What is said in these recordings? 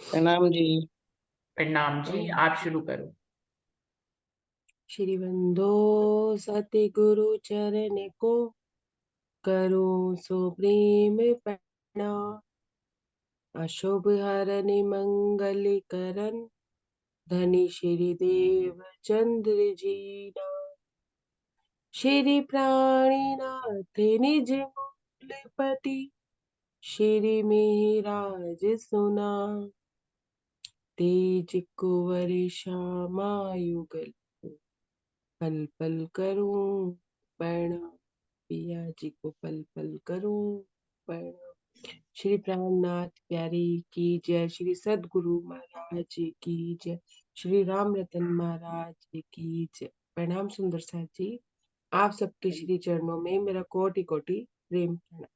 प्रणाम जी। प्रणाम जी। आप शुरू करो। श्री बंधो सतगुरु चरण को करूं सो प्रेम प्रणाम। अशुभ हरन मंगल करन धनी श्री देव चंद्र जी ना। श्री प्राणीनाथ निज मूलपति श्री मेहराज सुना। तेज कुंवर श्यामायुगल पल पल करूं प्रणाम। पिया जी को पल पल करूं प्रणाम। श्री प्राणनाथ प्यारी की जय। श्री सदगुरु महाराज जी की जय। श्री राम रतन महाराज जी की जय। प्रणाम सुंदर साथ जी। आप सबके श्री चरणों में मेरा कोटि कोटि प्रेम प्रणाम।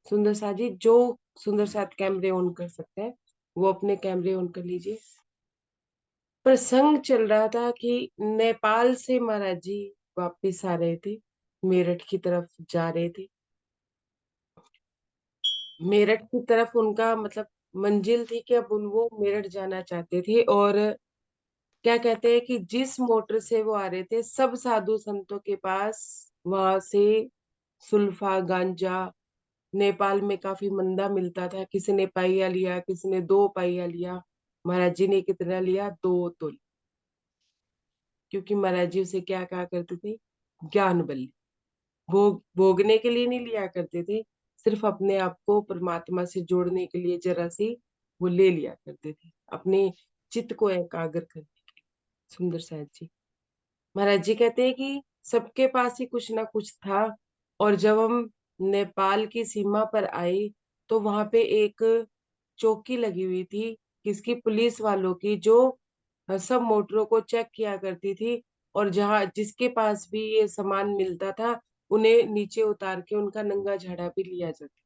सुंदर साथ जी, जो सुंदर साथ कैमरे ऑन कर सकते हैं वो अपने कैमरे ऑन कर लीजिए। प्रसंग चल रहा था कि नेपाल से महाराज जी वापिस आ रहे थे, मेरठ की तरफ जा रहे थे। मेरठ की तरफ उनका मतलब मंजिल थी कि अब उन वो मेरठ जाना चाहते थे। और क्या कहते हैं कि जिस मोटर से वो आ रहे थे सब साधु संतों के पास वहां से सुल्फा गांजा नेपाल में काफी मंदा मिलता था। किसी ने पाइया लिया, किसी ने 2 पाइया लिया। महाराज जी ने कितना लिया? 2 तोले। क्योंकि महाराज जी उसे क्या कहा करते थे? ज्ञान बल्ली। भोगने के लिए नहीं लिया करते थे, सिर्फ अपने आप को परमात्मा से जोड़ने के लिए जरा सी वो ले लिया करते थे, अपने चित्त को एकाग्र करने के लिए। सुंदर साहब जी, महाराज जी कहते हैं कि सबके पास ही कुछ ना कुछ था। और जब हम नेपाल की सीमा पर आए तो वहां पे एक चौकी लगी हुई थी, किसकी? पुलिस वालों की, जो सब मोटरों को चेक किया करती थी। और जहाँ जिसके पास भी ये सामान मिलता था उन्हें नीचे उतार के उनका नंगा झाड़ा भी लिया जाता।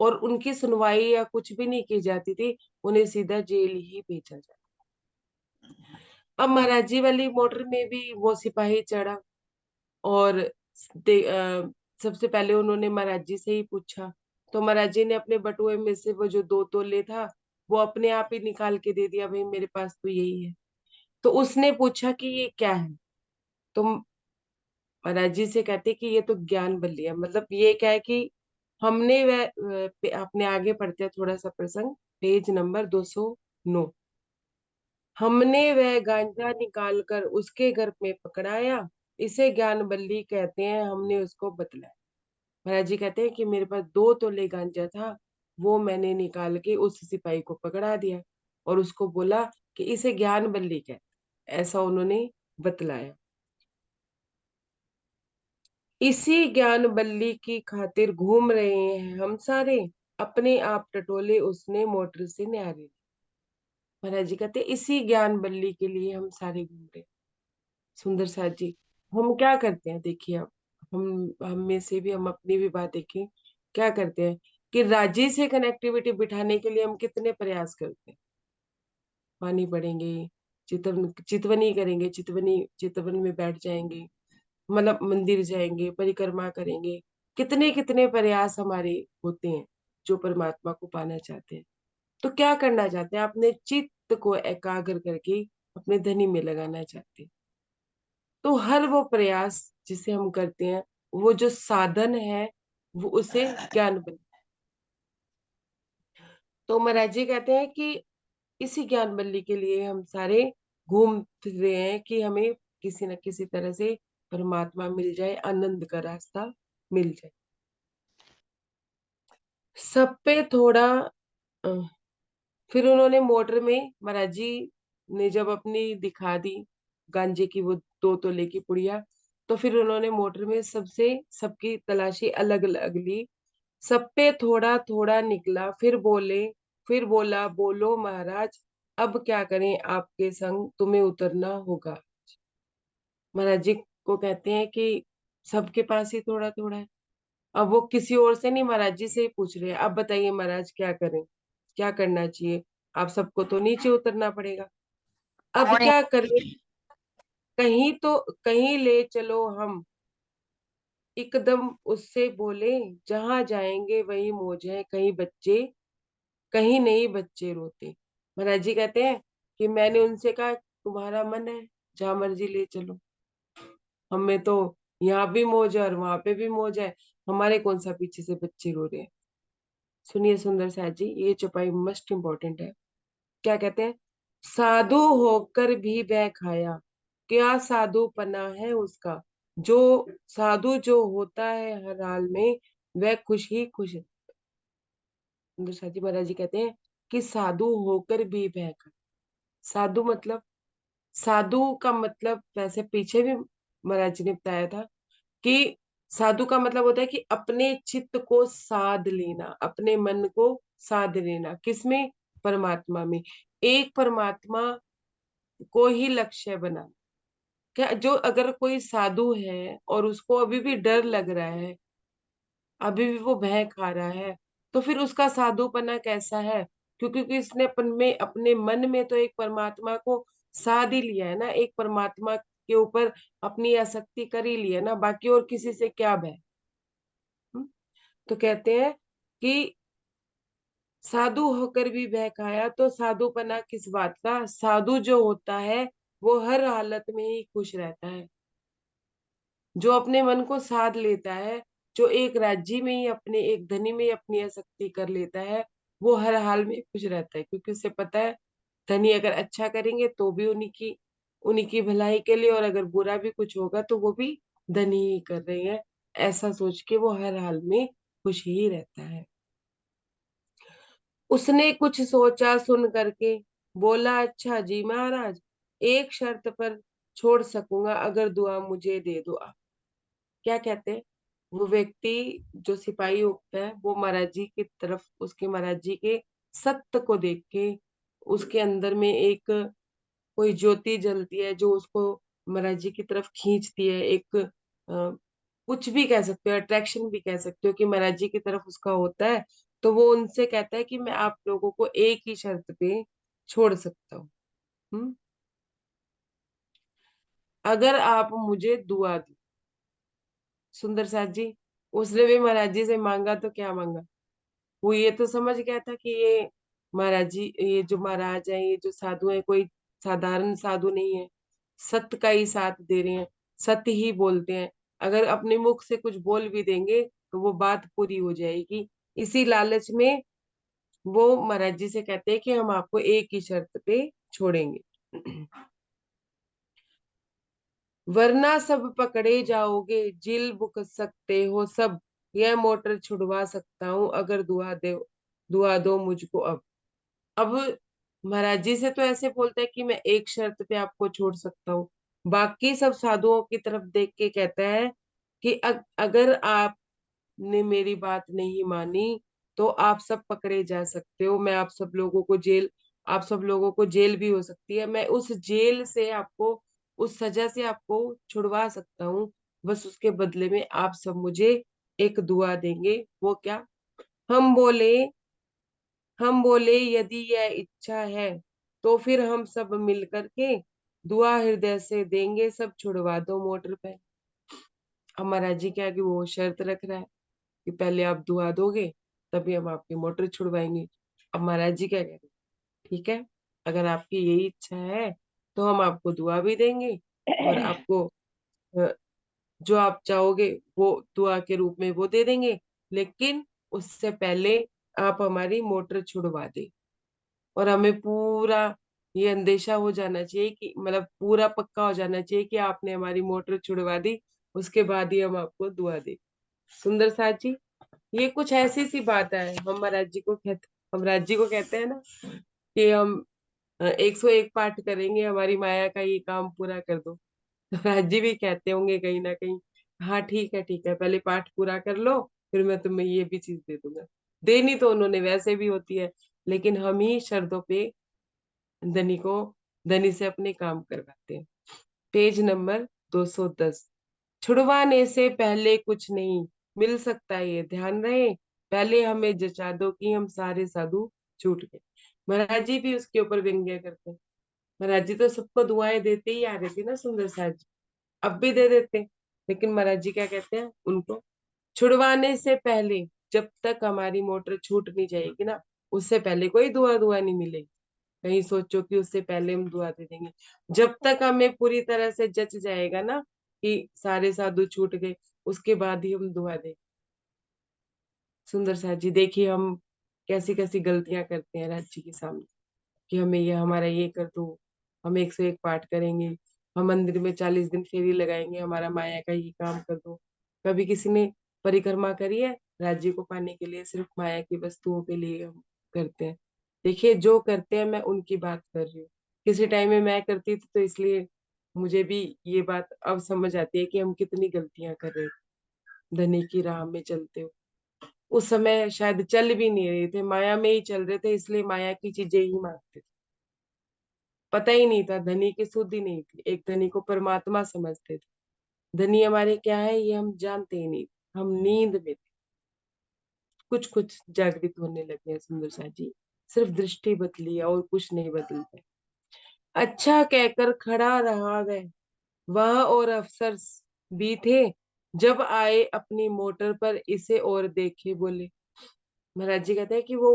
और उनकी सुनवाई या कुछ भी नहीं की जाती थी, उन्हें सीधा जेल ही भेजा जाता। अब महाराज जी वाली मोटर में भी वो सिपाही चढ़ा। और सबसे पहले उन्होंने महाराज जी से ही पूछा। तो महाराज जी ने अपने बटुए में से वो जो 2 तोले था वो अपने आप ही निकाल के दे दिया, भाई मेरे पास तो यही है। तो उसने पूछा कि ये क्या है? तो महाराज जी से कहते कि ये तो ज्ञान बल्ली है। मतलब ये क्या है कि हमने वह अपने आगे पढ़ते हैं थोड़ा सा प्रसंग, पेज नंबर 209। हमने वह गांजा निकाल कर उसके घर में पकड़ाया, इसे ज्ञान बल्ली कहते हैं, हमने उसको बतलाया। महाराज जी कहते हैं कि मेरे पास 2 तोले गांजा था, वो मैंने निकाल के उस सिपाही को पकड़ा दिया और उसको बोला कि इसे ज्ञान बल्ली कहते हैं। ऐसा उन्होंने बतलाया। इसी ज्ञान बल्ली की खातिर घूम रहे हैं हम सारे, अपने आप टटोले उसने मोटर से न्यारे। महाराज जी कहते हैं इसी ज्ञान बल्ली के लिए हम सारे घूम रहे हैं। सुंदर साथ जी, हम क्या करते हैं देखिए। अब हम में से भी, हम अपनी भी बात देखें, क्या करते हैं कि राज्य से कनेक्टिविटी बिठाने के लिए हम कितने प्रयास करते हैं। पानी पड़ेंगे, चितवनी करेंगे, चितवनी चितवन में बैठ जाएंगे, मतलब मंदिर जाएंगे, परिक्रमा करेंगे। कितने कितने प्रयास हमारे होते हैं जो परमात्मा को पाना चाहते हैं। तो क्या करना चाहते हैं? अपने चित्त को एकाग्र करके अपने धनी में लगाना चाहते हैं। तो हर वो प्रयास जिसे हम करते हैं, वो जो साधन है वो उसे ज्ञान बन। तो महाराज जी कहते हैं कि इसी ज्ञान बल्ली के लिए हम सारे घूम फिर रहे हैं कि हमें किसी न किसी तरह से परमात्मा मिल जाए, आनंद का रास्ता मिल जाए। सब पे थोड़ा अ, फिर उन्होंने मोटर में, महाराज जी ने जब अपनी दिखा दी गांजे की वो 2 तोले की पुड़िया, तो फिर उन्होंने मोटर में सबसे सबकी तलाशी अलग अलग ली। सब पे थोड़ा थोड़ा निकला। फिर बोला, बोलो महाराज, अब क्या करें, आपके संग तुम्हें उतरना होगा। महाराज जी को कहते हैं कि सबके पास ही थोड़ा थोड़ा है। अब वो किसी और से नहीं, महाराज जी से ही पूछ रहे हैं, अब बताइए महाराज क्या करें, क्या करना चाहिए? आप सबको तो नीचे उतरना पड़ेगा। अब क्या करें? कहीं तो कहीं ले चलो हम। एकदम उससे बोले, जहां जाएंगे वही मौज है, कहीं बच्चे, कहीं नहीं बच्चे रोते। महाराज जी कहते हैं कि मैंने उनसे कहा तुम्हारा मन है, जहां मर्जी ले चलो, हमें तो यहाँ भी मौज है और वहां पे भी मौज है, हमारे कौन सा पीछे से बच्चे रो रहे हैं। सुनिए सुंदर साथ जी, ये चौपाई मस्ट इम्पोर्टेंट है। क्या कहते हैं? साधु होकर भी वह खाया, क्या साधुपना है उसका। जो साधु जो होता है हर हाल में, वह खुश ही खुश है। सुंदर साथ जी महाराज जी कहते हैं कि साधु होकर भी वह खाया। साधु मतलब, साधु का मतलब वैसे पीछे भी महाराज जी ने बताया था कि साधु का मतलब होता है कि अपने चित्त को साध लेना, अपने मन को साध लेना, किसमें? परमात्मा में। एक परमात्मा को ही लक्ष्य बना। क्या जो अगर कोई साधु है और उसको अभी भी डर लग रहा है, अभी भी वो भय खा रहा है, तो फिर उसका साधुपना कैसा है? क्योंकि इसने अपन में, अपने मन में तो एक परमात्मा को साध ही लिया है ना, एक परमात्मा के ऊपर अपनी आसक्ति कर ही लिया ना, बाकी और किसी से क्या भय। हम्म? तो कहते हैं कि साधु होकर भी बहकाया, तो साधुपना किस बात का? साधु जो होता है वो हर हालत में ही खुश रहता है, जो अपने मन को साध लेता है, जो एक राज्य में ही अपने, एक धनी में ही अपनी आसक्ति कर लेता है, वो हर हाल में खुश रहता है, क्योंकि उसे पता है धनी अगर अच्छा करेंगे तो भी उन्हीं की भलाई के लिए, और अगर बुरा भी कुछ होगा तो वो भी धनी ही कर रहे हैं। ऐसा सोच के वो हर हाल में खुश ही रहता है। उसने कुछ सोचा सुन करके बोला, अच्छा जी महाराज, एक शर्त पर छोड़ सकूंगा, अगर दुआ मुझे दे दो आप। क्या कहते हैं? वो व्यक्ति, जो सिपाही होता है, वो महाराज जी की तरफ, उसके महाराज जी के सत्य को देख के, उसके अंदर में एक कोई ज्योति जलती है जो उसको महाराज जी की तरफ खींचती है, एक कुछ भी कह सकते हो, अट्रैक्शन भी कह सकते हो कि महाराज जी की तरफ उसका होता है। तो वो उनसे कहता है कि मैं आप लोगों को एक ही शर्त पे छोड़ सकता हूँ। हम्म? अगर आप मुझे दुआ दो। सुंदर साथ जी, उसने भी महाराज जी से मांगा तो क्या मांगा? वो ये तो समझ गया था कि ये महाराज जी, ये जो महाराज है, ये जो साधु है, कोई साधारण साधु नहीं है, सत्य का ही साथ दे रहे हैं, सत्य ही बोलते हैं। अगर अपने मुख से कुछ बोल भी देंगे तो वो बात पूरी हो जाएगी। इसी लालच में वो महाराज जी से कहते हैं कि हम आपको एक ही शर्त पे छोड़ेंगे। वरना सब पकड़े जाओगे, जेल बुक सकते हो सब, यह मोटर छुड़वा सकता हूँ, अगर दुआ दो मुझको अब महाराज जी से तो ऐसे बोलता है कि मैं एक शर्त पे आपको छोड़ सकता हूँ। बाकी सब साधुओं की तरफ देख के कहता है कि अगर आपने मेरी बात नहीं मानी तो आप सब पकड़े जा सकते हो, मैं आप सब लोगों को जेल भी हो सकती है, मैं उस जेल से आपको, उस सजा से आपको छुड़वा सकता हूँ। बस उसके बदले में आप सब मुझे एक दुआ देंगे। वो क्या? हम बोले हम बोले यदि यह इच्छा है तो फिर हम सब मिल करके दुआ हृदय से देंगे, सब छुड़वा दो मोटर पे। अब महाराज जी क्या कि वो शर्त रख रहा है कि पहले आप दुआ दोगे तभी हम आपकी मोटर छुड़वाएंगे। अब महाराज जी क्या कह रहे हैं? ठीक है, अगर आपकी यही इच्छा है तो हम आपको दुआ भी देंगे, और आपको अ, जो आप चाहोगे वो दुआ के रूप में वो दे देंगे, लेकिन उससे पहले आप हमारी मोटर छुड़वा दे। और हमें पूरा ये अंदेशा हो जाना चाहिए कि, मतलब पूरा पक्का हो जाना चाहिए कि आपने हमारी मोटर छुड़वा दी, उसके बाद ही हम आपको दुआ दे। सुंदर साथ जी, ये कुछ ऐसी सी बात है। हम राज जी को कहते हैं ना कि हम 101 पाठ करेंगे, हमारी माया का ये काम पूरा कर दो। तो राज जी भी कहते होंगे कहीं ना कहीं, हाँ ठीक है, पहले पाठ पूरा कर लो, फिर मैं तुम्हें ये भी चीज दे दूंगा। देनी तो उन्होंने वैसे भी होती है, लेकिन हम ही शर्तों पे धनी को, धनी से अपने काम करवाते हैं। Page number 210। छुड़वाने से पहले कुछ नहीं मिल सकता, ये ध्यान रहे, पहले हमें जचा दो कि हम सारे साधु छूट गए। महाराज जी भी उसके ऊपर व्यंग्य करते हैं। महाराज जी तो सबको दुआएं देते ही आ रहे थे ना, सुंदर साथ जी, अब भी दे देते, लेकिन महाराज जी क्या कहते हैं उनको? छुड़वाने से पहले, जब तक हमारी मोटर छूट नहीं जाएगी ना, उससे पहले कोई दुआ दुआ नहीं मिलेगी। कहीं सोचो कि उससे पहले हम दुआ दे देंगे। जब तक हमें पूरी तरह से जच जाएगा ना कि सारे साधु छूट गए, उसके बाद ही हम दुआ दें। सुंदर साथ जी, देखिए हम कैसी कैसी गलतियां करते हैं राज जी के सामने, कि हमें ये हमारा ये कर दो, हम 101 पाठ करेंगे, हम मंदिर में 40 दिन फेरी लगाएंगे, हमारा माया का ये काम कर दो। कभी किसी ने परिक्रमा करी है राज्य को पाने के लिए? सिर्फ माया की वस्तुओं के लिए हम करते हैं। देखिए जो करते हैं, मैं उनकी बात कर रही हूँ। किसी टाइम में मैं करती थी, तो इसलिए मुझे भी ये बात अब समझ आती है कि हम कितनी गलतियां कर रहे थे धनी की राह में चलते हो। उस समय शायद चल भी नहीं रहे थे, माया में ही चल रहे थे, इसलिए माया की चीजें ही मांगते थे। पता ही नहीं था, धनी की सुध ही नहीं थी, एक धनी को परमात्मा समझते थे। धनी हमारे क्या है ये हम जानते ही नहीं, हम नींद में थे। कुछ कुछ जागृत होने लगे हैं सुंदर सा जी, सिर्फ दृष्टि बदली है और कुछ नहीं बदलता है। अच्छा कहकर खड़ा रहा वह और अफसर भी थे। जब आए अपनी मोटर पर इसे और देखे, बोले। महाराज जी कहते हैं कि वो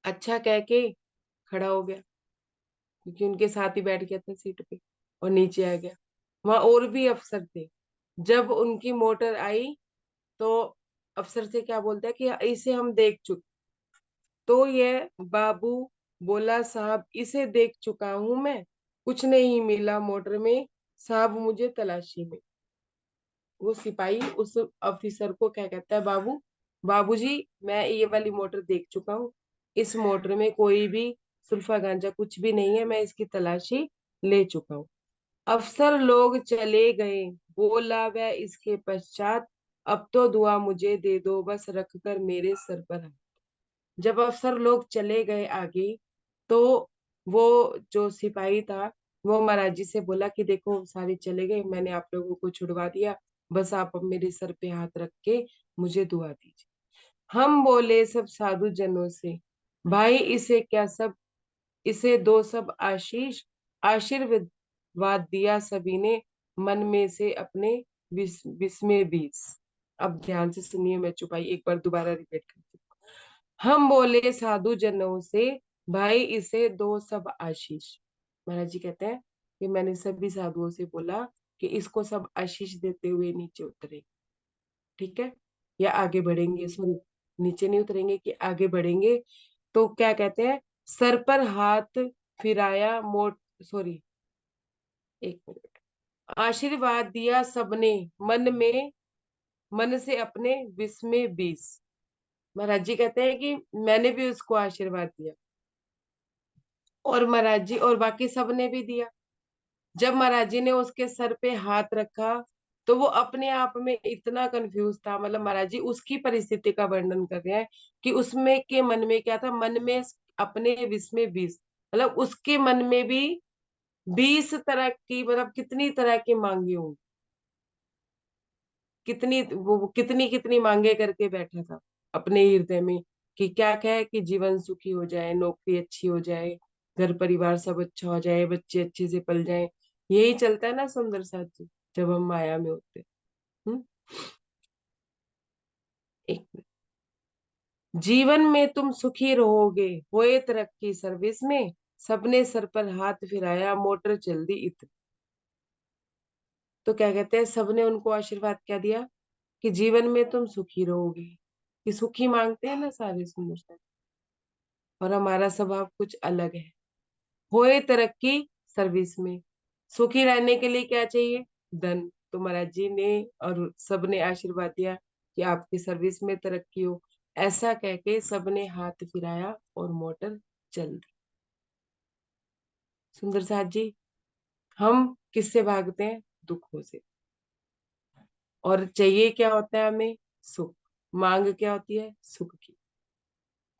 अच्छा कह के खड़ा हो गया, क्योंकि उनके साथ ही बैठ गया था सीट पे, और नीचे आ गया। वहां और भी अफसर थे। जब उनकी मोटर आई तो अफसर से क्या बोलता है कि इसे हम देख चुके। तो ये बाबू बोला, साहब इसे देख चुका हूं मैं, कुछ नहीं मिला मोटर में, साहब मुझे तलाशी में। वो सिपाही उस ऑफिसर को क्या कहता है, बाबू, बाबूजी मैं ये वाली मोटर देख चुका हूँ, इस मोटर में कोई भी सुल्फा गांजा कुछ भी नहीं है, मैं इसकी तलाशी ले चुका हूँ। अफसर लोग चले गए। बोला वह इसके पश्चात, अब तो दुआ मुझे दे दो बस, रख कर मेरे सर पर हाथ। जब अफसर लोग चले गए आगे, तो वो जो सिपाही था, वो महाराज जी से बोला कि देखो सारे चले गए, मैंने आप लोगों को छुड़वा दिया, बस आप अब मेरे सर पे हाथ रख के मुझे दुआ दीजिए। हम बोले सब साधु जनों से, भाई इसे क्या सब, इसे दो सब आशीष, आशीर्वाद दिया सभी ने, मन में से अपने विस्मय बीस। अब ध्यान से सुनिए, मैं चुपाई एक बार दोबारा रिपीट करती हूँ। हम बोले साधु जनों से, भाई इसे दो सब आशीष। महाराज जी कहते हैं कि मैंने सभी साधुओं से बोला कि इसको सब आशीष देते हुए नीचे उतरे, ठीक है, या आगे बढ़ेंगे, सॉरी, नीचे नहीं उतरेंगे, कि आगे बढ़ेंगे। तो क्या कहते हैं, सर पर हाथ फिराया मोट, सॉरी, एक मिनट, आशीर्वाद दिया सबने, मन से अपने विस्मय बीस। महाराज जी कहते हैं कि मैंने भी उसको आशीर्वाद दिया, और महाराज जी और बाकी सबने भी दिया। जब महाराज जी ने उसके सर पे हाथ रखा, तो वो अपने आप में इतना कंफ्यूज था, मतलब महाराज जी उसकी परिस्थिति का वर्णन कर रहे हैं कि उसमें के मन में क्या था, मन में अपने विस्मय बीस, मतलब उसके मन में भी 20 तरह की, मतलब कितनी तरह की मांगी होंगी, कितनी वो कितनी कितनी मांगे करके बैठा था अपने हृदय में, कि क्या क्या है, कि जीवन सुखी हो जाए, नौकरी अच्छी हो जाए, घर परिवार सब अच्छा हो जाए, बच्चे अच्छे से पल जाए। यही चलता है ना सुंदर साथ जी, जब हम माया में होते हैं। हम्म? एक मिनट। जीवन में तुम सुखी रहोगे, होए तरक्की सर्विस में, सबने सर पर हाथ फिराया, मोटर चल दी इतनी। तो क्या कहते हैं, सबने उनको आशीर्वाद क्या दिया कि जीवन में तुम सुखी रहोगे, कि सुखी मांगते हैं ना सारे सुंदर सा, और हमारा स्वभाव कुछ अलग है। होए तरक्की सर्विस में, सुखी रहने के लिए क्या चाहिए, धन। तो महाराज जी ने और सबने आशीर्वाद दिया कि आपकी सर्विस में तरक्की हो। ऐसा कह के सबने हाथ फिराया और मोटर चल दी। सुंदर साथ जी, हम किससे भागते हैं, दुखों से, और चाहिए क्या होता है हमें, सुख। मांग क्या होती है, सुख की।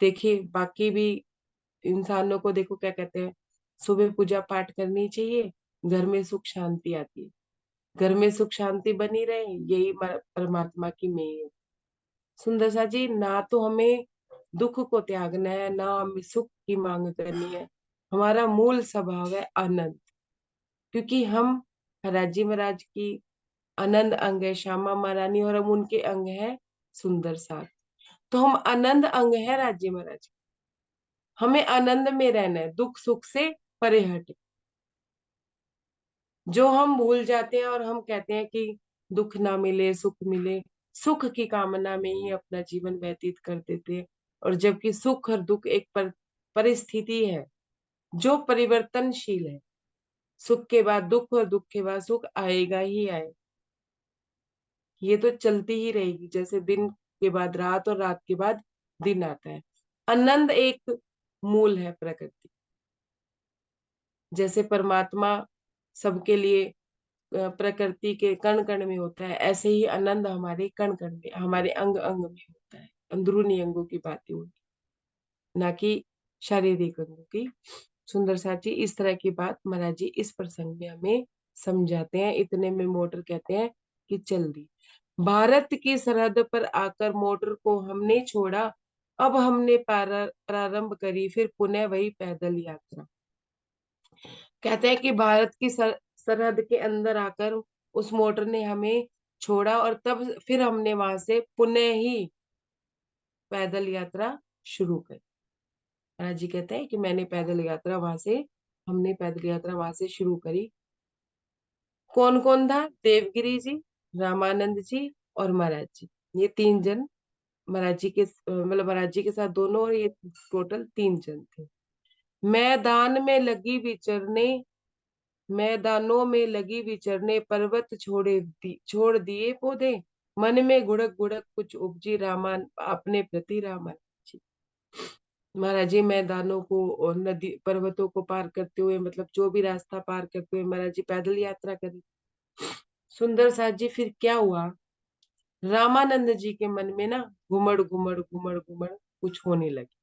देखिए बाकी भी इंसानों को देखो क्या कहते हैं, सुबह पूजा पाठ करनी चाहिए, घर में सुख शांति आती है, घर में सुख शांति बनी रहे, यही परमात्मा की मेल है। सुंदर सा जी, ना तो हमें दुख को त्यागना है, ना हमें सुख की मांग करनी है। हमारा मूल स्वभाव है आनंद, क्योंकि हम राजी महाराज की आनंद अंग है, श्यामा महारानी, और हम उनके अंग है सुंदर साथ। तो हम आनंद अंग है राज्य महाराज। हमें आनंद में रहना है, दुख सुख से परे हट। जो हम भूल जाते हैं और हम कहते हैं कि दुख ना मिले सुख मिले, सुख की कामना में ही अपना जीवन व्यतीत कर देते हैं। और जबकि सुख और दुख एक परिस्थिति है जो परिवर्तनशील है। सुख के बाद दुख और दुख के बाद सुख आएगा ही आए। ये तो चलती ही रहेगी, जैसे दिन के बाद रात और रात के बाद दिन आता है। आनंद एक मूल है प्रकृति। जैसे परमात्मा सबके लिए प्रकृति के कण कण में होता है, ऐसे ही आनंद हमारे कण कण में, हमारे अंग अंग में होता है। अंदरूनी अंगों की बातें होती, ना कि शारीरिक अंगों की। सुंदर साथ जी इस तरह की बात महाराज जी इस प्रसंग में हमें समझाते हैं। इतने में मोटर कहते हैं कि चल दी। भारत की सरहद पर आकर मोटर को हमने छोड़ा, अब हमने प्रारंभ करी फिर पुनः वही पैदल यात्रा। कहते हैं कि भारत की सरहद के अंदर आकर उस मोटर ने हमें छोड़ा और तब फिर हमने वहां से पुनः ही पैदल यात्रा शुरू करी। महाराज जी कहते हैं कि मैंने पैदल यात्रा वहां से, हमने पैदल यात्रा वहां से शुरू करी। कौन कौन था? देवगिरी जी, रामानंद जी और महाराज जी। ये तीन जन महाराज जी के मतलब महाराज जी के साथ दोनों, और ये टोटल तीन जन थे। मैदान में लगी विचरने, मैदानों में लगी विचरने, पर्वत छोड़ दिए पौधे, मन में गुड़क गुड़क कुछ उपजी, रामान अपने प्रति रामान जी। महाराज जी मैदानों को और नदी पर्वतों को पार करते हुए, मतलब जो भी रास्ता पार करते हुए महाराज जी पैदल यात्रा करी। सुंदर साथ जी फिर क्या हुआ? रामानंद जी के मन में ना घुमड़ घुमड़ घुमड़ घुमड़ कुछ होने लगी।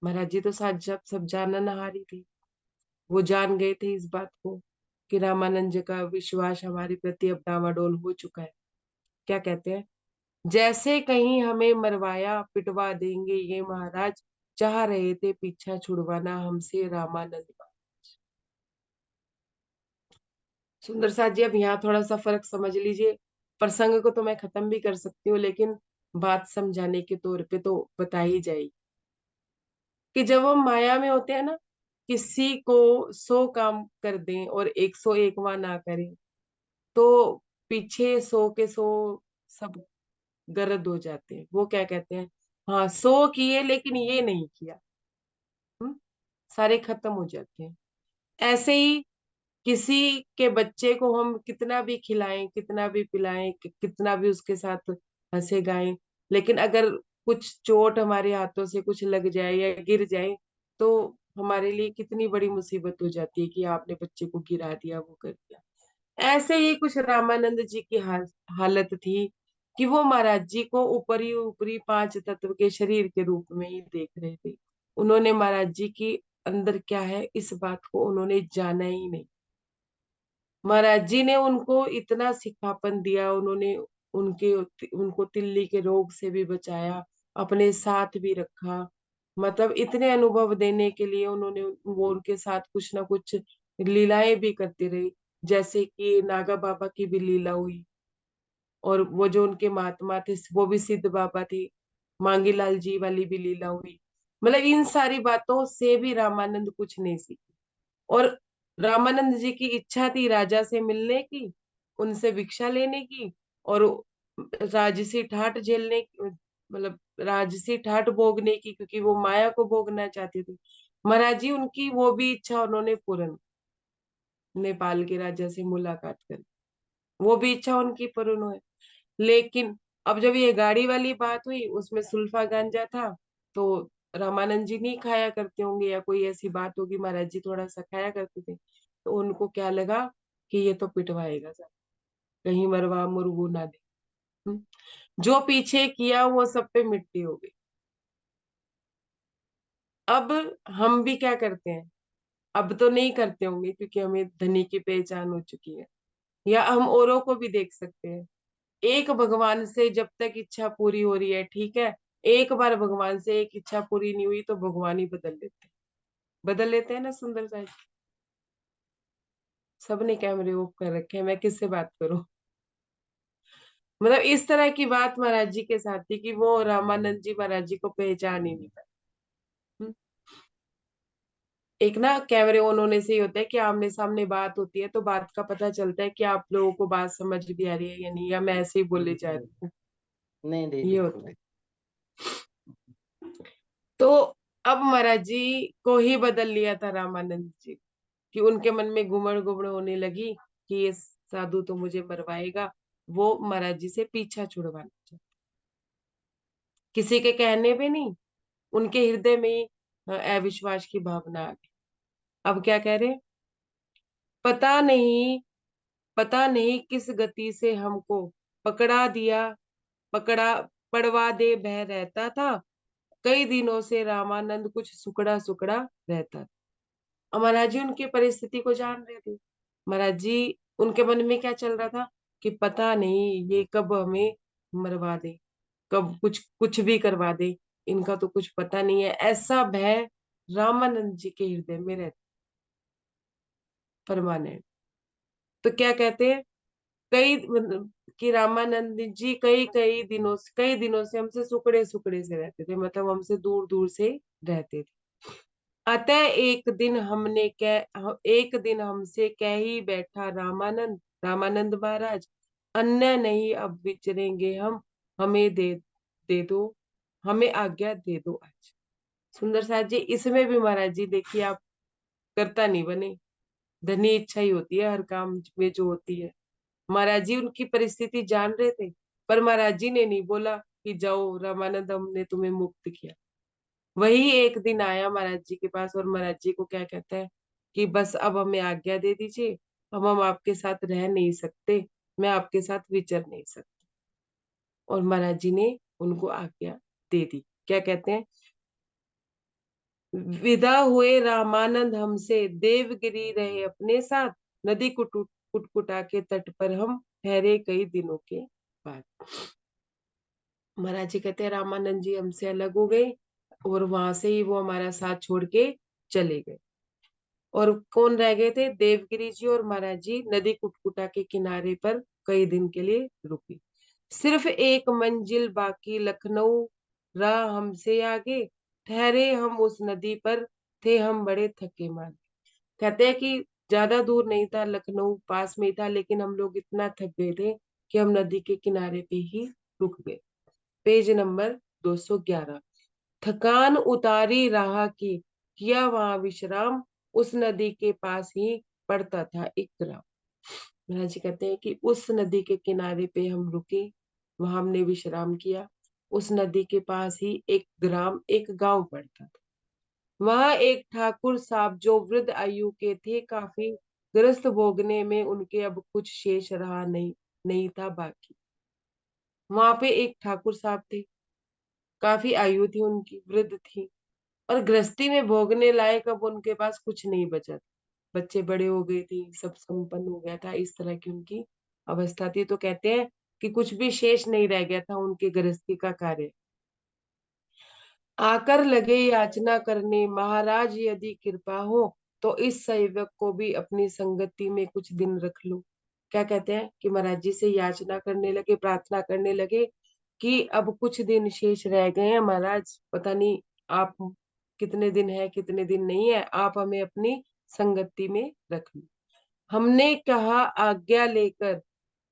महाराज जी तो साथ जब सब जाननहारी थे, वो जान गए थे इस बात को कि रामानंद जी का विश्वास हमारे प्रति अब डामाडोल हो चुका है। क्या कहते हैं? जैसे कहीं हमें मरवाया पिटवा देंगे ये महाराज, चाह रहे थे पीछा छुड़वाना हमसे रामानंद। सुंदर साथ जी अब यहाँ थोड़ा सा फर्क समझ लीजिए। प्रसंग को तो मैं खत्म भी कर सकती हूँ, लेकिन बात समझाने के तौर पे तो बता ही जाएगी कि जब हम माया में होते हैं ना, किसी को 100 काम कर दें और 101वां ना करें, तो पीछे 100 के 100 सब गर्द हो जाते हैं। वो क्या कहते हैं? हाँ 100 किए लेकिन ये नहीं किया। हम्म, सारे खत्म हो जाते हैं। ऐसे ही किसी के बच्चे को हम कितना भी खिलाएं, कितना भी पिलाएं, कितना भी उसके साथ हंसे गाएं, लेकिन अगर कुछ चोट हमारे हाथों से कुछ लग जाए या गिर जाए, तो हमारे लिए कितनी बड़ी मुसीबत हो जाती है कि आपने बच्चे को गिरा दिया, वो कर दिया। ऐसे ही कुछ रामानंद जी की हालत थी कि वो महाराज जी को ऊपरी ऊपरी पांच तत्व के शरीर के रूप में ही देख रहे थे। उन्होंने महाराज जी की अंदर क्या है इस बात को उन्होंने जाना ही नहीं। महाराज जी ने उनको इतना सिखापन दिया, उन्होंने उनके उनको तिल्ली के रोग से भी बचाया, अपने साथ भी रखा। मतलब इतने अनुभव देने के लिए उन्होंने वो उनके साथ कुछ ना कुछ लीलाएं भी करती रही। जैसे कि नागा बाबा की भी लीला हुई, और वो जो उनके महात्मा थे वो भी सिद्ध बाबा थे। मांगी लाल जी वाली भी लीला हुई। मतलब इन सारी बातों से भी रामानंद कुछ नहीं सीखे। और रामानंद जी की इच्छा थी राजा से मिलने की, उनसे भिक्षा लेने की, और राजसी ठाट झेलने की, मतलब राजसी ठाट भोगने की, क्योंकि वो माया को भोगना चाहते थे। महाराज जी उनकी वो भी इच्छा उन्होंने पूर्ण, नेपाल के राजा से मुलाकात कर, वो भी इच्छा उनकी पूर्ण हुई। लेकिन अब जब ये गाड़ी वाली बात हुई, उसमें सुल्फा गांजा था, तो रामानंद जी नहीं खाया करते होंगे या कोई ऐसी बात होगी, महाराज जी थोड़ा सा खाया करते थे, तो उनको क्या लगा कि ये तो पिटवाएगा सर, कहीं मरवा मुरवू ना दे। हम्म। जो पीछे किया वो सब पे मिट्टी हो गई। अब हम भी क्या करते हैं? अब तो नहीं करते होंगे क्योंकि हमें धनी की पहचान हो चुकी है, या हम औरों को भी देख सकते हैं। एक भगवान से जब तक इच्छा पूरी हो रही है ठीक है, एक बार भगवान से एक इच्छा पूरी नहीं हुई तो भगवान ही बदल लेते हैं ना। सुंदर सा सबने कैमरे ऑफ कर रखे हैं, मैं किससे बात करूं? मतलब इस तरह की बात महाराज जी के साथ थी कि वो रामानंद जी महाराज जी को पहचान ही नहीं पाए। हम्म। एक ना कैमरे ऑन होने से ही होता है कि आमने सामने बात होती है, तो बात का पता चलता है कि आप लोगों को बात समझ भी आ रही है या नहीं, या मैं ऐसे ही बोले जा रही हूँ। नहीं नहीं, ये बिल्कुल होता है। नहीं। तो अब महाराज जी को ही बदल लिया था रामानंद जी, कि उनके मन में गुमड़ गुमड़ होने लगी कि ये साधु तो मुझे मरवाएगा। वो महाराज जी से पीछा छुड़वाना चाहते, किसी के कहने पे नहीं, उनके हृदय में ही अविश्वास की भावना आ गई। अब क्या कह रहे हैं? पता नहीं, पता नहीं किस गति से हमको पकड़ा दिया, पकड़ा पड़वा दे बह रहता था। कई दिनों से रामानंद कुछ सुकड़ा सुकड़ा रहता था। और महाराज जी उनकी परिस्थिति को जान रहे थे। महाराज जी उनके मन में क्या चल रहा था कि पता नहीं ये कब हमें मरवा दे, कब कुछ कुछ भी करवा दे, इनका तो कुछ पता नहीं है, ऐसा भय रामानंद जी के हृदय में रहता परमानेंट। तो क्या कहते हैं, कई मतलब कि रामानंद जी कई दिनों से हमसे सुकड़े सुकड़े से रहते थे, मतलब हमसे दूर दूर से रहते थे। अतः एक दिन हमसे कह ही बैठा रामानंद, रामानंद महाराज, अन्य नहीं अब विचरेंगे हम, हमें दे दो, हमें आज्ञा दे दो आज। सुंदर साथ जी इसमें भी महाराज जी देखिए, आप करता नहीं बने, धनी इच्छा ही होती है हर काम में जो होती है। महाराज जी उनकी परिस्थिति जान रहे थे, पर महाराज जी ने नहीं बोला कि जाओ रामानंद हमने तुम्हें मुक्त किया। वही एक दिन आया महाराज जी के पास और महाराज जी को क्या कहता है कि बस अब हमें आज्ञा दे दीजिए, अब हम आपके साथ रह नहीं सकते, मैं आपके साथ विचर नहीं सकता। और महाराज जी ने उनको आज्ञा दे दी। क्या कहते हैं, विदा हुए रामानंद हमसे, देवगिरी रहे अपने साथ, नदी कुटकुटा के तट पर हम ठहरे कई दिनों के बाद। महाराज जी कहते हैं रामानंद जी हमसे अलग हो गए और वहां से ही वो हमारा साथ छोड़ के चले गए। और कौन रह गए थे? देवगिरी जी और महाराज जी नदी कुटकुटा के किनारे पर कई दिन के लिए रुकी। सिर्फ एक मंजिल बाकी लखनऊ रहा हमसे आगे, ठहरे हम उस नदी पर, थे हम बड़े थके मांदे। कहते हैं कि ज्यादा दूर नहीं था, लखनऊ पास में ही था, लेकिन हम लोग इतना थक गए थे कि हम नदी के किनारे पे ही रुक गए। Page number 211। थकान उतारी राह की, किया वहां विश्राम, उस नदी के पास ही पड़ता था एक ग्राम। महाराज जी कहते हैं कि उस नदी के किनारे पे हम रुके, वहां हमने विश्राम किया। उस नदी के पास ही एक ग्राम, एक गांव पड़ता था। वहां एक ठाकुर साहब जो वृद्ध आयु के थे, काफी ग्रस्त भोगने में उनके अब कुछ शेष रहा नहीं था बाकी। वहां पे एक ठाकुर साहब थे, काफी आयु थी उनकी, वृद्ध थी, और गृहस्थी में भोगने लायक अब उनके पास कुछ नहीं बचा था। बच्चे बड़े हो गए थे, सब संपन्न हो गया था, इस तरह की उनकी अवस्था थी। तो कहते हैं कि कुछ भी शेष नहीं रह गया था उनके गृहस्थी का कार्य। आकर लगे याचना करने, महाराज यदि कृपा हो तो इस सेवक को भी अपनी संगति में कुछ दिन रख लो। क्या कहते हैं कि महाराज जी से याचना करने लगे, प्रार्थना करने लगे कि अब कुछ दिन शेष रह गए हैं महाराज, पता नहीं आप कितने दिन है कितने दिन नहीं है, आप हमें अपनी संगति में रख लो। हमने कहा आज्ञा लेकर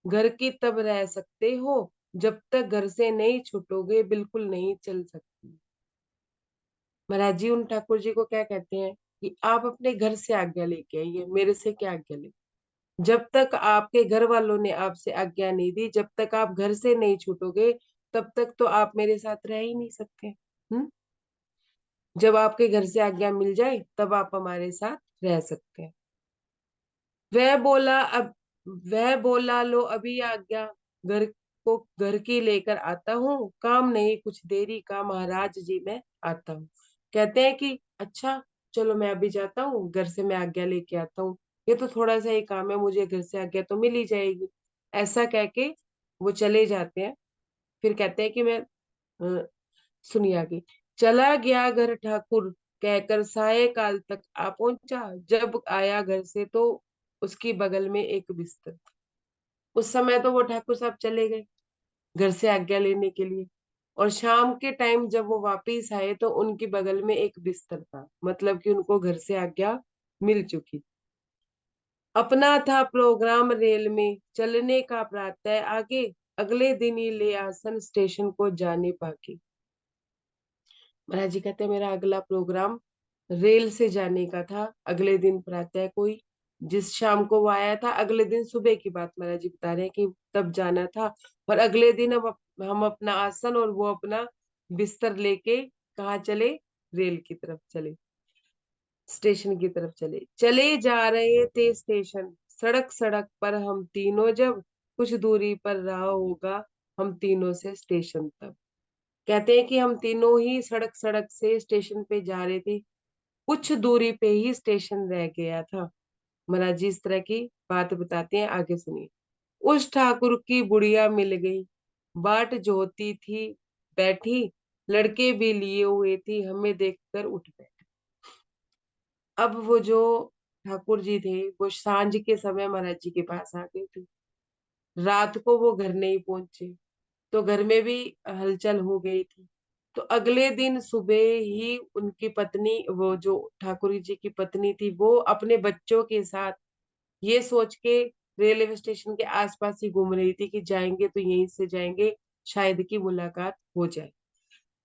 घर की तब रह सकते हो, जब तक घर से नहीं छूटोगे बिल्कुल नहीं चल सकती। महाराज जी उन ठाकुर जी को क्या कहते हैं कि आप अपने घर से आज्ञा लेके आइए, मेरे से क्या आज्ञा ले। जब तक आपके घर वालों ने आपसे आज्ञा नहीं दी, जब तक आप घर से नहीं छूटोगे, तब तक तो आप मेरे साथ रह ही नहीं सकते। जब आपके घर से आज्ञा मिल जाए तब आप हमारे साथ रह सकते हैं। वह बोला अब वह बोला, लो अभी आज्ञा, घर को घर की लेकर आता हूँ, काम नहीं कुछ देरी का, महाराज जी मैं आता हूँ। कहते हैं कि अच्छा चलो मैं अभी जाता हूँ, घर से मैं आज्ञा लेके आता हूँ, ये तो थोड़ा सा ही काम है, मुझे घर से आज्ञा तो मिल ही जाएगी। ऐसा कह के वो चले जाते हैं। फिर कहते हैं कि मैं सुनिए आगे। चला गया घर ठाकुर, कहकर साय काल तक आ पहुंचा। जब आया घर से तो उसकी बगल में एक बिस्तर था। उस समय तो वो ठाकुर साहब चले गए घर से आज्ञा लेने के लिए। और शाम के टाइम जब वो वापिस आए तो उनके बगल में एक बिस्तर था, मतलब कि उनको घर से आज्ञा मिल चुकी। अपना था प्रोग्राम रेल में चलने का प्रातः आगे, अगले दिन ही ले आसन स्टेशन को जाने पाके। महाराज जी कहते हैं मेरा अगला प्रोग्राम रेल से जाने का था, अगले दिन प्रातः कोई, जिस शाम को वो आया था अगले दिन सुबह की बात महाराज जी बता रहे हैं कि तब जाना था। और अगले दिन हम अपना आसन और वो अपना बिस्तर लेके कहाँ चले, रेल की तरफ चले, स्टेशन की तरफ चले। चले जा रहे थे स्टेशन, सड़क सड़क पर हम तीनों जब, कुछ दूरी पर रहा होगा हम तीनों से स्टेशन तक। कहते हैं कि हम तीनों ही सड़क सड़क से स्टेशन पे जा रहे थे, कुछ दूरी पे ही स्टेशन रह गया था। महाराज जी इस तरह की बात बताते हैं, आगे सुनिए। उस ठाकुर की बुढ़िया मिल गई, बाट जोती थी बैठी, लड़के भी लिए हुए थी, हमें देखकर उठ बैठी। अब वो जो ठाकुर जी थे वो सांझ के समय महाराज जी के पास आ गए थे, रात को वो घर नहीं पहुंचे, तो घर में भी हलचल हो गई थी। तो अगले दिन सुबह ही उनकी पत्नी, वो जो ठाकुर जी की पत्नी थी, वो अपने बच्चों के साथ ये सोच के रेलवे स्टेशन के आसपास ही घूम रही थी कि जाएंगे तो यहीं से जाएंगे, शायद की मुलाकात हो जाए।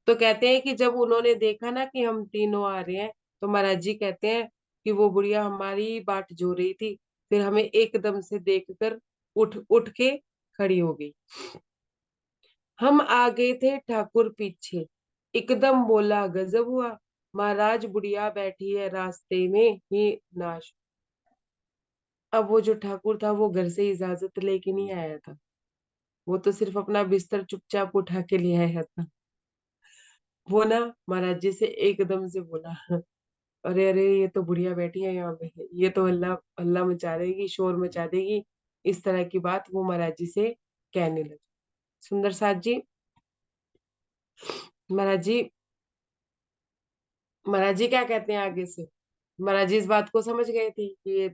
तो कहते हैं कि जब उन्होंने देखा ना कि हम तीनों आ रहे हैं, तो महाराज जी कहते हैं कि वो बुढ़िया हमारी बाट जो रही थी, फिर हमें एकदम से देखकर उठ उठ के खड़ी हो गई। हम आगे थे ठाकुर पीछे, एकदम बोला गजब हुआ, महाराज बुढ़िया बैठी है रास्ते में ही नाश। अब वो जो ठाकुर था वो घर से इजाजत लेके नहीं आया था, वो तो सिर्फ अपना बिस्तर चुपचाप उठा के ले आया था। वो ना महाराज जी से एकदम से बोला, अरे अरे ये तो बुढ़िया बैठी है यहाँ पे, ये तो अल्लाह अल्लाह मचा देगी, शोर मचा देगी। इस तरह की बात वो महाराज जी से कहने लगे। सुंदर साथ जी, महाराज जी, महाराज जी क्या कहते हैं आगे से। महाराज जी इस बात को समझ गए थे कि ये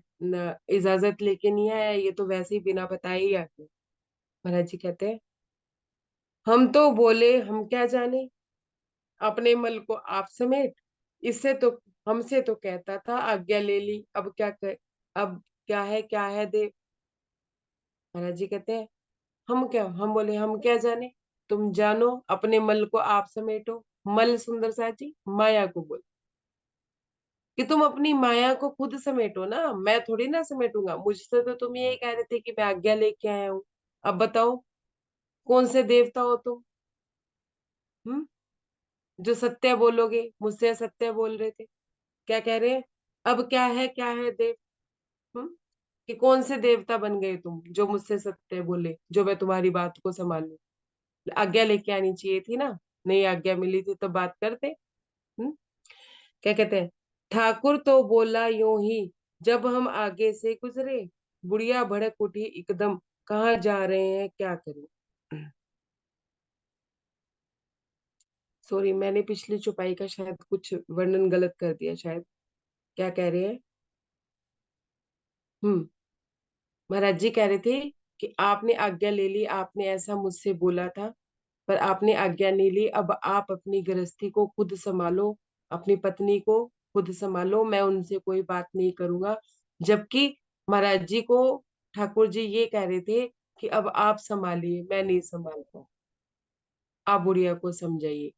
इजाजत लेके नहीं आया, ये तो वैसे ही बिना बताए ही आ गया। महाराज जी कहते हैं, हम तो बोले हम क्या जाने, अपने मल को आप समेट, इससे तो हमसे तो कहता था आज्ञा ले ली, अब क्या कर, अब क्या है देव। महाराज जी कहते हैं, हम क्या, हम बोले हम क्या जाने, तुम जानो, अपने मल को आप समेटो। मल सुंदर साथ जी माया को बोल, कि तुम अपनी माया को खुद समेटो ना, मैं थोड़ी ना समेटूंगा। मुझसे तो तुम यही कह रहे थे कि मैं आज्ञा लेके आया हूँ, अब बताओ कौन से देवता हो तुम, हम्म, जो सत्य बोलोगे, मुझसे असत्य बोल रहे थे। क्या कह रहे हैं, अब क्या है देव, हम्म, कि कौन से देवता बन गए तुम जो मुझसे सत्य बोले, जो मैं तुम्हारी बात को संभालूं। आज्ञा लेके आनी चाहिए थी ना, नहीं आज्ञा मिली थी तो बात करते। हम्म, क्या कहते हैं, ठाकुर तो बोला यूं ही, जब हम आगे से गुजरे, बुढ़िया भड़क उठी एकदम, कहाँ जा रहे हैं क्या करें। सॉरी, मैंने पिछली चौपाई का शायद कुछ वर्णन गलत कर दिया शायद। क्या कह रहे हैं, हम्म, महाराज जी कह रहे थे कि आपने आज्ञा ले ली, आपने ऐसा मुझसे बोला था, पर आपने आज्ञा नहीं ली, अब आप अपनी गृहस्थी को खुद संभालो, अपनी पत्नी को खुद संभालो, मैं उनसे कोई बात नहीं करूंगा। जबकि महाराज जी को ठाकुर जी ये कह रहे थे कि अब आप संभालिए, मैं नहीं संभालता, आप बुढ़िया को समझाइए।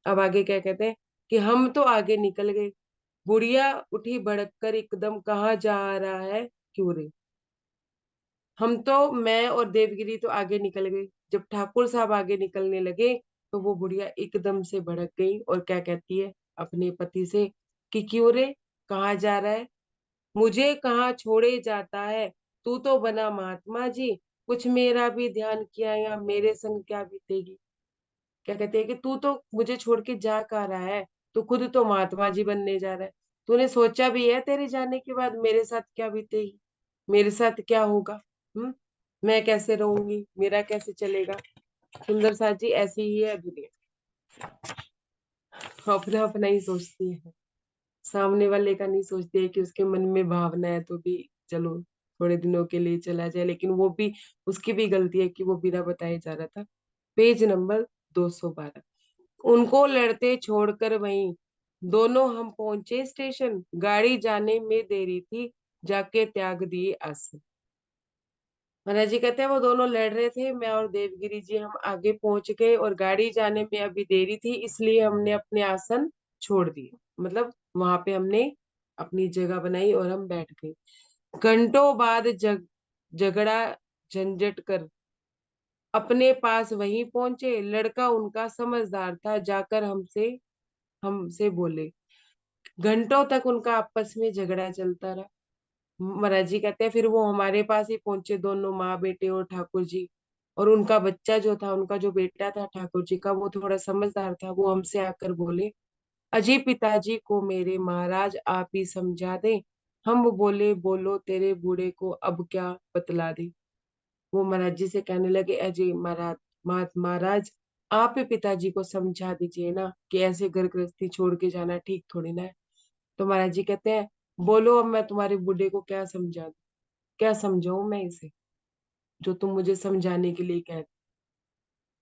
अब आगे क्या कहते हैं, कि हम तो आगे निकल गए, बुढ़िया उठी भड़क कर एकदम, कहाँ जा रहा है क्यों रे। हम तो, मैं और देवगिरी तो आगे निकल गए, जब ठाकुर साहब आगे निकलने लगे तो वो बुढ़िया एकदम से भड़क गई और क्या कहती है अपने पति से, कि क्यों रे, कहाँ जा रहा है, मुझे कहाँ छोड़े जाता है, तू तो बना महात्मा जी, कुछ मेरा भी ध्यान किया या मेरे संग क्या बीतेगी। क्या कहते हैं कि तू तो मुझे छोड़ के जा कहाँ रहा है, तू खुद तो महात्मा जी बनने जा रहा है, तूने सोचा भी है तेरे जाने के बाद मेरे साथ क्या बीतेगी, मेरे साथ क्या होगा, हम्म, मैं कैसे रहूंगी, मेरा कैसे चलेगा। सुंदर साथ जी ऐसी ही है दुनिया, अपना अपना ही सोचती है, सामने वाले का नहीं सोचती है कि उसके मन में भावना है तो भी चलो थोड़े दिनों के लिए चला जाए, लेकिन वो भी, उसकी भी गलती है कि वो बिना बताए जा रहा था। Page number 212। उनको लड़ते छोड़कर वहीं दोनों हम पहुंचे स्टेशन। गाड़ी जाने में देरी थी, जाके त्याग दिए आसन। महाराज जी कहते हैं वो दोनों लड़ रहे थे, मैं और देवगिरी जी हम आगे पहुंच गए और गाड़ी जाने में अभी देरी थी, इसलिए हमने अपने आसन छोड़ दिए। मतलब वहां पे हमने अपनी जगह बनाई और हम बैठ गए। घंटों बाद झगड़ा झंझट कर अपने पास वहीं पहुंचे। लड़का उनका समझदार था, जाकर हमसे हमसे बोले। घंटों तक उनका आपस में झगड़ा चलता रहा। महाराज जी कहते हैं फिर वो हमारे पास ही पहुंचे, दोनों माँ बेटे और ठाकुर जी। और उनका बच्चा जो था, उनका जो बेटा था ठाकुर जी का, वो थोड़ा समझदार था, वो हमसे आकर बोले, अजी पिताजी को मेरे महाराज आप ही समझा दे। हम बोले, बोलो तेरे बूढ़े को अब क्या बतला दे। वो महाराज जी से कहने लगे, अजय महाराज, महाराज आप ही पिताजी को समझा दीजिए ना कि ऐसे घर गृहस्थी छोड़ के जाना ठीक थोड़ी ना है। तो महाराज जी कहते हैं, बोलो अब मैं तुम्हारे बूढ़े को क्या समझा दूं, क्या समझाऊं मैं इसे, जो तुम मुझे समझाने के लिए कह रहे।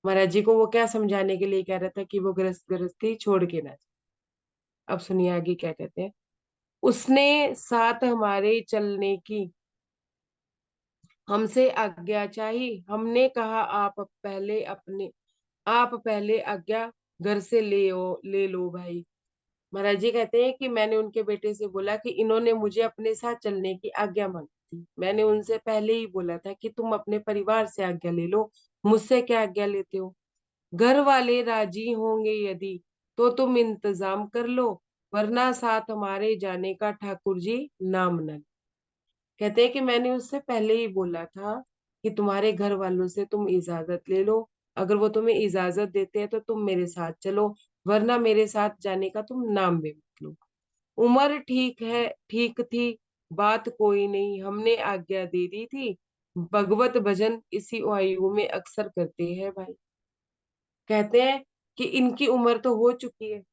महाराज जी को वो क्या समझाने के लिए कह रहा था कि वो गृहस्थी छोड़ के ना जाए। अब सुनिए आगे क्या कहते हैं। उसने साथ हमारे चलने की हमसे आज्ञा चाही। हमने कहा आप पहले आज्ञा घर से ले लो भाई। महाराज जी कहते हैं कि मैंने उनके बेटे से बोला कि इन्होंने मुझे अपने साथ चलने की आज्ञा मांगी थी। मैंने उनसे पहले ही बोला था कि तुम अपने परिवार से आज्ञा ले लो, मुझसे क्या आज्ञा लेते हो। घर वाले राजी होंगे यदि तो तुम इंतजाम कर लो, वरना साथ हमारे जाने का ठाकुर जी नाम न ले। कहते हैं कि मैंने उससे पहले ही बोला था कि तुम्हारे घर वालों से तुम इजाजत ले लो, अगर वो तुम्हें इजाजत देते हैं तो तुम मेरे साथ चलो, वरना मेरे साथ जाने का तुम नाम भी मत लो। उम्र ठीक है, ठीक थी, बात कोई नहीं, हमने आज्ञा दे दी थी। भगवत भजन इसी आयु में अक्सर करते हैं भाई। कहते हैं कि इनकी उम्र तो हो चुकी है,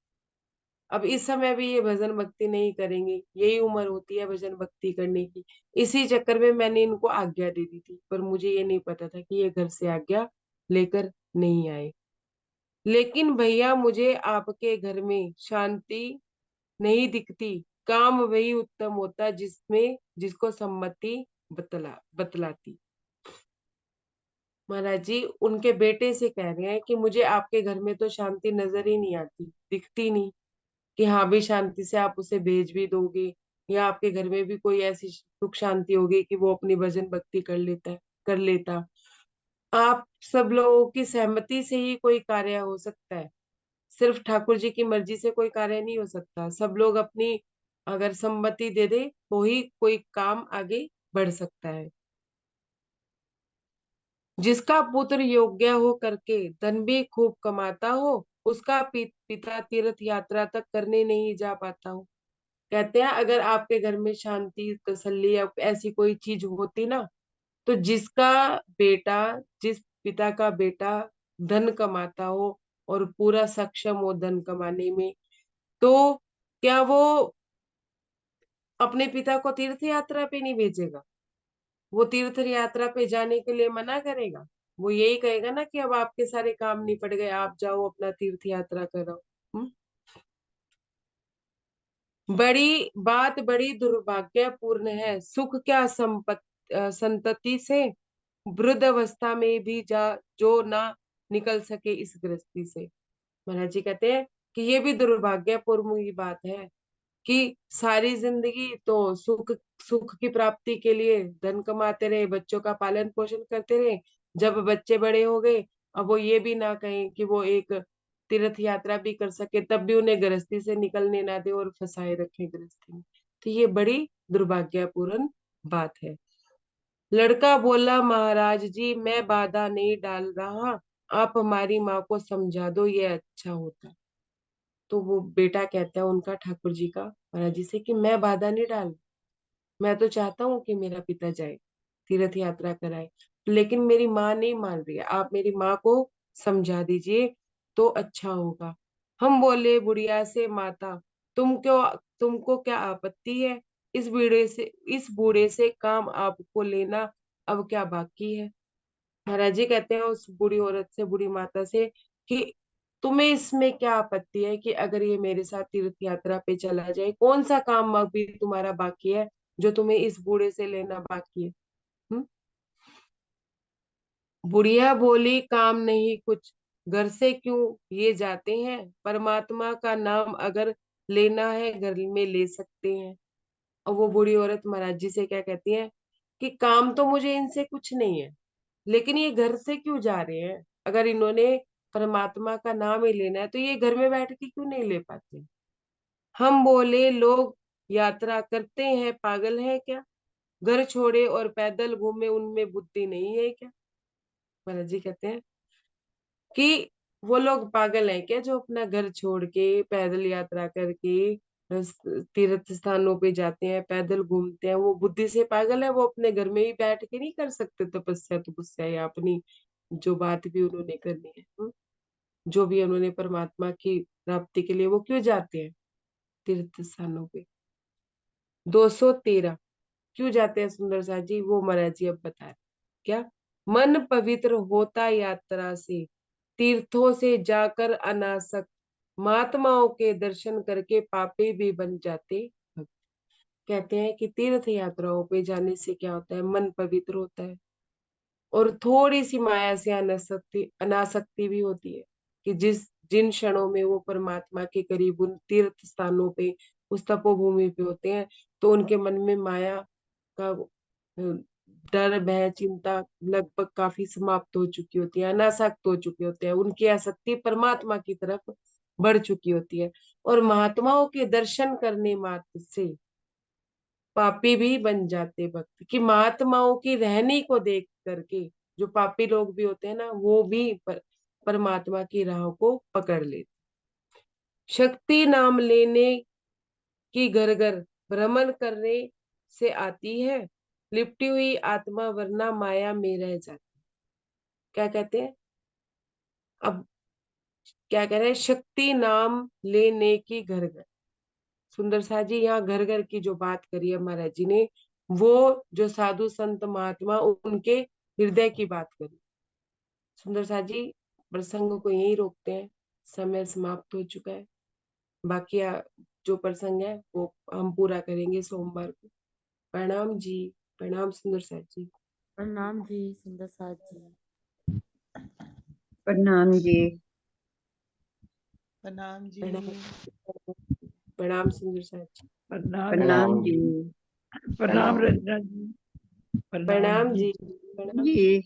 अब इस समय भी ये भजन भक्ति नहीं करेंगे, यही उम्र होती है भजन भक्ति करने की। इसी चक्कर में मैंने इनको आज्ञा दे दी थी, पर मुझे ये नहीं पता था कि ये घर से आज्ञा लेकर नहीं आए। लेकिन भैया मुझे आपके घर में शांति नहीं दिखती। काम वही उत्तम होता जिसमें जिसको सम्मति बतलाती। महाराज जी उनके बेटे से कह रहे हैं कि मुझे आपके घर में तो शांति नजर ही नहीं आती, दिखती नहीं कि हाँ भी शांति से आप उसे भेज भी दोगे, या आपके घर में भी कोई ऐसी सुख शांति होगी कि वो अपनी भजन भक्ति कर लेता। आप सब लोगों की सहमति से ही कोई कार्य हो सकता है, सिर्फ ठाकुर जी की मर्जी से कोई कार्य नहीं हो सकता। सब लोग अपनी अगर सम्मति दे दे तो ही कोई काम आगे बढ़ सकता है। जिसका पुत्र योग्य हो करके धन भी खूब कमाता हो, उसका पिता तीर्थ यात्रा तक करने नहीं जा पाता हो। कहते हैं अगर आपके घर में शांति तसल्ली या ऐसी कोई चीज होती ना, तो जिस पिता का बेटा धन कमाता हो और पूरा सक्षम हो धन कमाने में, तो क्या वो अपने पिता को तीर्थ यात्रा पे नहीं भेजेगा? वो तीर्थ यात्रा पे जाने के लिए मना करेगा? वो यही कहेगा ना कि अब आपके सारे काम निपट गए, आप जाओ अपना तीर्थ यात्रा करो। हम्म? बड़ी दुर्भाग्यपूर्ण है, सुख क्या संतति से वृद्ध अवस्था में भी जो ना निकल सके इस गृहस्थी से। महाराज जी कहते हैं कि ये भी दुर्भाग्यपूर्ण की बात है कि सारी जिंदगी तो सुख सुख की प्राप्ति के लिए धन कमाते रहे, बच्चों का पालन पोषण करते रहे। जब बच्चे बड़े हो गए, अब वो ये भी ना कहें कि वो एक तीर्थ यात्रा भी कर सके, तब भी उन्हें गृहस्थी से निकलने ना दे और फंसाए रखे गृहस्थी में। तो ये बड़ी दुर्भाग्यपूर्ण बात है। लड़का बोला, महाराज जी मैं बाधा नहीं डाल रहा, आप हमारी माँ को समझा दो, ये अच्छा होता। तो वो बेटा कहता है उनका ठाकुर जी का महाराज जी से कि मैं बाधा नहीं डाल, मैं तो चाहता हूँ कि मेरा पिता जाए, तीर्थ यात्रा कराए, लेकिन मेरी माँ नहीं मान रही है, आप मेरी माँ को समझा दीजिए तो अच्छा होगा। हम बोले बुढ़िया से, माता तुमको क्या आपत्ति है, इस बूढ़े से काम आपको लेना अब क्या बाकी है। महाराज जी कहते हैं उस बूढ़ी औरत से, बूढ़ी माता से कि तुम्हें इसमें क्या आपत्ति है कि अगर ये मेरे साथ तीर्थ यात्रा पे चला जाए? कौन सा काम अभी तुम्हारा बाकी है जो तुम्हें इस बूढ़े से लेना बाकी है? हम्म? बुढ़िया बोली, काम नहीं कुछ, घर से क्यों ये जाते हैं? परमात्मा का नाम अगर लेना है घर में ले सकते हैं। और वो बूढ़ी औरत महाराज जी से क्या कहती है कि काम तो मुझे इनसे कुछ नहीं है, लेकिन ये घर से क्यों जा रहे हैं? अगर इन्होंने परमात्मा का नाम ही लेना है तो ये घर में बैठ के क्यों नहीं ले पाते? हम बोले, लोग यात्रा करते हैं, पागल है क्या? घर छोड़े और पैदल घूमे, उनमें बुद्धि नहीं है क्या? महाराज जी कहते हैं कि वो लोग पागल हैं क्या जो अपना घर छोड़ के पैदल यात्रा करके तीर्थ स्थानों पे जाते हैं, पैदल घूमते हैं? वो बुद्धि से पागल है? वो अपने घर में ही बैठ के नहीं कर सकते तपस्या तपस्या या अपनी जो बात भी उन्होंने करनी है? जो भी उन्होंने परमात्मा की प्राप्ति के लिए वो क्यों जाते हैं तीर्थ स्थानों पे? 213 क्यों जाते हैं सुंदर सा जी? वो महाराज जी अब बता रहे क्या? मन पवित्र होता यात्रा से, तीर्थों से जाकर अनासक्त, महात्माओं के दर्शन करके पापी भी बन जाते भक्त। कहते हैं कि तीर्थ यात्राओं पे जाने से क्या होता है? मन पवित्र होता है और थोड़ी सी माया से अनासक्ति अनासक्ति भी होती है कि जिन क्षणों में वो परमात्मा के करीब उन तीर्थ स्थानों पे, उस तपोभूमि पे होते हैं, तो उनके मन में माया का डर भय चिंता लगभग काफी समाप्त हो चुकी होती है, अनासक्त हो चुके होते हैं, उनकी आसक्ति परमात्मा की तरफ बढ़ चुकी होती है। और महात्माओं के दर्शन करने मात्र से पापी भी बन जाते भक्त, कि महात्माओं की रहनी को देख करके जो पापी लोग भी होते हैं ना, वो भी परमात्मा की राह को पकड़ लेते। शक्ति नाम लेने की घर घर भ्रमण करने से आती है, लिपटी हुई आत्मा वरना माया में रह जाती। क्या कहते हैं? अब क्या कह रहे हैं? शक्ति नाम लेने की घर घर। सुंदर सा जी यहाँ घर घर की जो बात करी है महाराज जी ने, वो जो साधु संत महात्मा उनके हृदय की बात करी। सुंदर सा जी प्रसंग को यही रोकते हैं, समय समाप्त हो चुका है। बाकी जो प्रसंग है वो हम पूरा करेंगे सोमवार को। प्रणाम जी। प्रणाम सुंदर सा जी। प्रणाम जी सुंदर साथ जी। प्रणाम जी। प्रणाम जी। प्रणाम। प्रणाम सुंदर सा जी। प्रणाम जी। प्रणाम रंजना जी। प्रणाम जी। प्रणाम जी।